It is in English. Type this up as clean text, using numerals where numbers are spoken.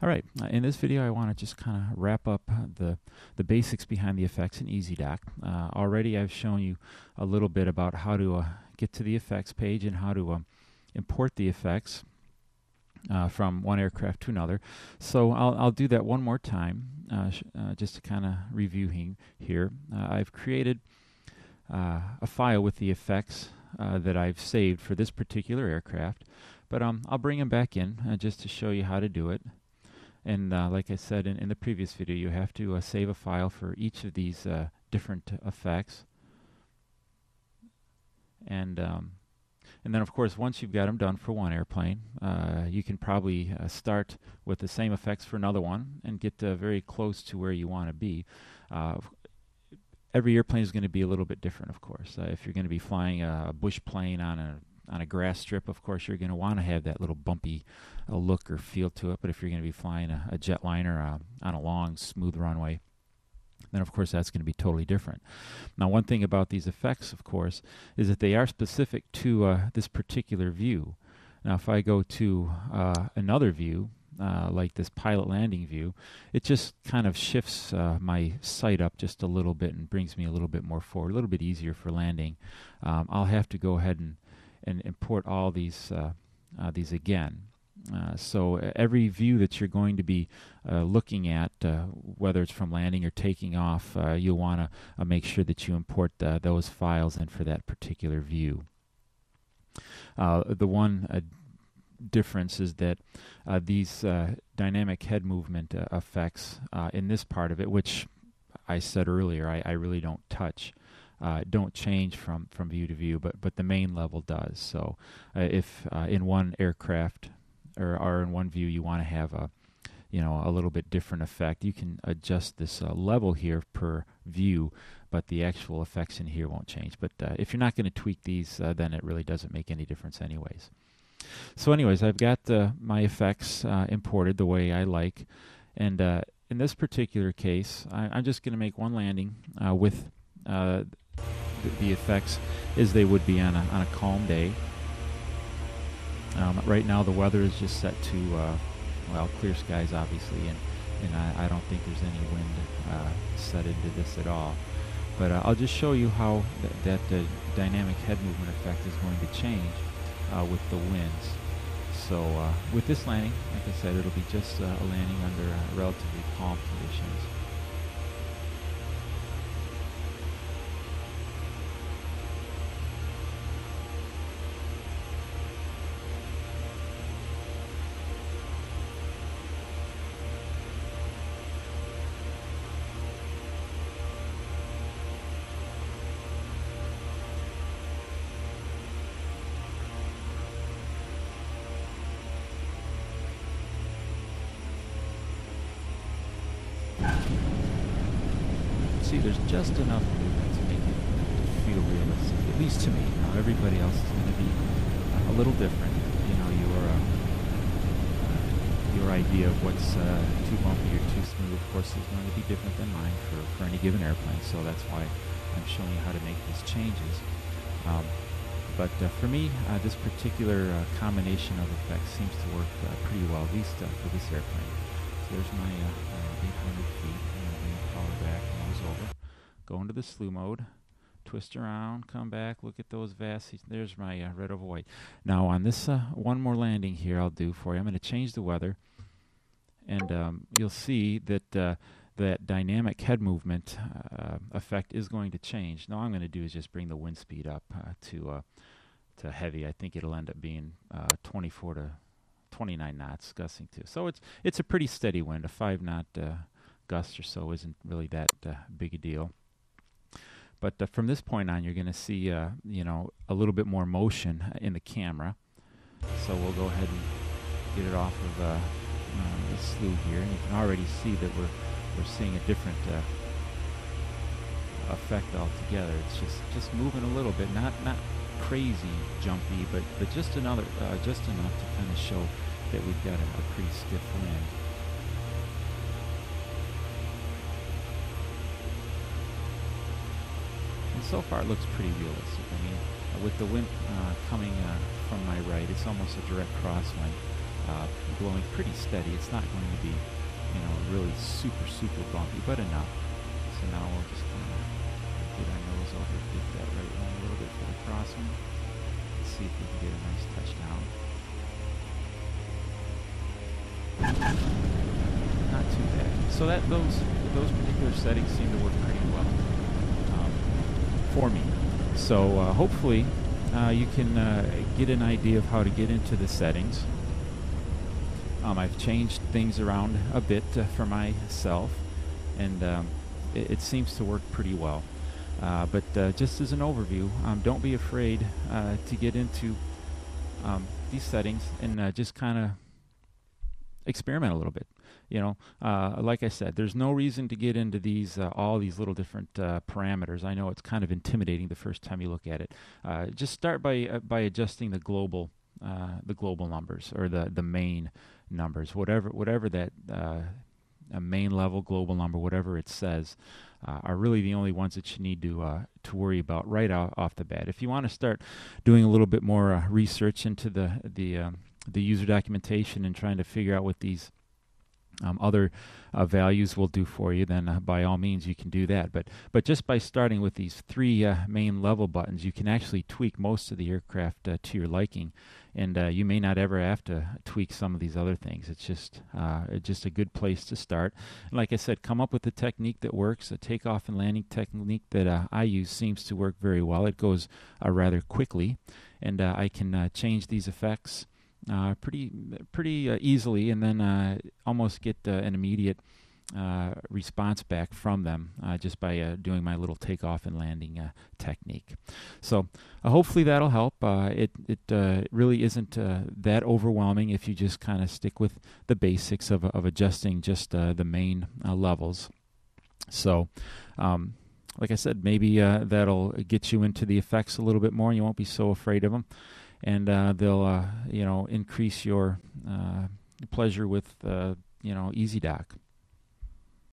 All right, in this video I want to just kind of wrap up the basics behind the effects in EZdok. Already I've shown you a little bit about how to get to the effects page and how to import the effects from one aircraft to another. So I'll do that one more time just to kind of review here. I've created a file with the effects that I've saved for this particular aircraft, but I'll bring them back in just to show you how to do it. And like I said in the previous video, you have to save a file for each of these different effects. And then, of course, once you've got them done for one airplane, you can probably start with the same effects for another one and get very close to where you want to be. Every airplane is going to be a little bit different, of course. If you're going to be flying a bush plane on a grass strip, of course, you're going to want to have that little bumpy look or feel to it. But if you're going to be flying a jetliner on a long, smooth runway, then of course that's going to be totally different. Now, one thing about these effects, of course, is that they are specific to this particular view. Now, if I go to another view, like this pilot landing view, it just kind of shifts my sight up just a little bit and brings me a little bit more forward, a little bit easier for landing. I'll have to go ahead and import all these again. So every view that you're going to be looking at, whether it's from landing or taking off, you'll want to make sure that you import those files in for that particular view. The one difference is that these dynamic head movement effects in this part of it, which I said earlier I really don't touch, don't change from view to view, but the main level does. So if in one aircraft or in one view you want to have a little bit different effect, you can adjust this level here per view, but the actual effects in here won't change. But if you're not going to tweak these, then it really doesn't make any difference anyways. So anyways, I've got my effects imported the way I like, and in this particular case I'm just going to make one landing with the effects as they would be on a calm day. Right now the weather is just set to clear skies, obviously, and I don't think there's any wind set into this at all. But I'll just show you how that dynamic head movement effect is going to change with the winds. So with this landing, like I said, it'll be just a landing under relatively calm conditions. See, there's just enough movement to make it feel realistic, at least to me. Now, everybody else is going to be a little different. Your idea of what's too bumpy or too smooth, of course, is going to be different than mine for any given airplane. So that's why I'm showing you how to make these changes. But for me, this particular combination of effects seems to work pretty well, at least for this airplane. So there's my 800 feet. Power back, nose over, go into the slew mode, twist around, come back, look at those vast. There's my red over white. Now on this one more landing here I'll do for you, I'm going to change the weather, and you'll see that that dynamic head movement effect is going to change. Now all I'm going to do is just bring the wind speed up to heavy. I think it'll end up being 24 to 29 knots gusting to. So it's a pretty steady wind. A 5-knot gust or so isn't really that big a deal. But from this point on, you're going to see a little bit more motion in the camera. So we'll go ahead and get it off of the slew here, and you can already see that we're seeing a different effect altogether. It's just moving a little bit, not crazy jumpy, but just enough to kind of show that we've got a pretty stiff wind. So far it looks pretty realistic. I mean, with the wind coming from my right, it's almost a direct crosswind. blowing pretty steady. It's not going to be, really super, super bumpy, but enough. So now we'll just kind of get our nose over, get that right one a little bit for the crosswind. Let's see if we can get a nice touchdown. Not too bad. So those particular settings seem to work pretty well for me. So hopefully you can get an idea of how to get into the settings. I've changed things around a bit for myself, and it seems to work pretty well. But just as an overview, don't be afraid to get into these settings and just kind of experiment a little bit. Like I said, there's no reason to get into these all these little different parameters. I know it's kind of intimidating the first time you look at it. Just start by adjusting the global numbers, or the main numbers, whatever that a main level global number, whatever it says, are really the only ones that you need to worry about right off the bat. If you want to start doing a little bit more research into the user documentation and trying to figure out what these other values will do for you, then by all means you can do that. But just by starting with these three main level buttons, you can actually tweak most of the aircraft to your liking, and you may not ever have to tweak some of these other things. It's just a good place to start. And like I said, come up with a technique that works. A takeoff and landing technique that I use seems to work very well. It goes rather quickly, and I can change these effects pretty easily, and then almost get an immediate response back from them just by doing my little takeoff and landing technique. So hopefully that'll help. It really isn't that overwhelming if you just kind of stick with the basics of adjusting just the main levels. So like I said, maybe that'll get you into the effects a little bit more, and you won't be so afraid of them. And they'll, increase your pleasure with, EZdok.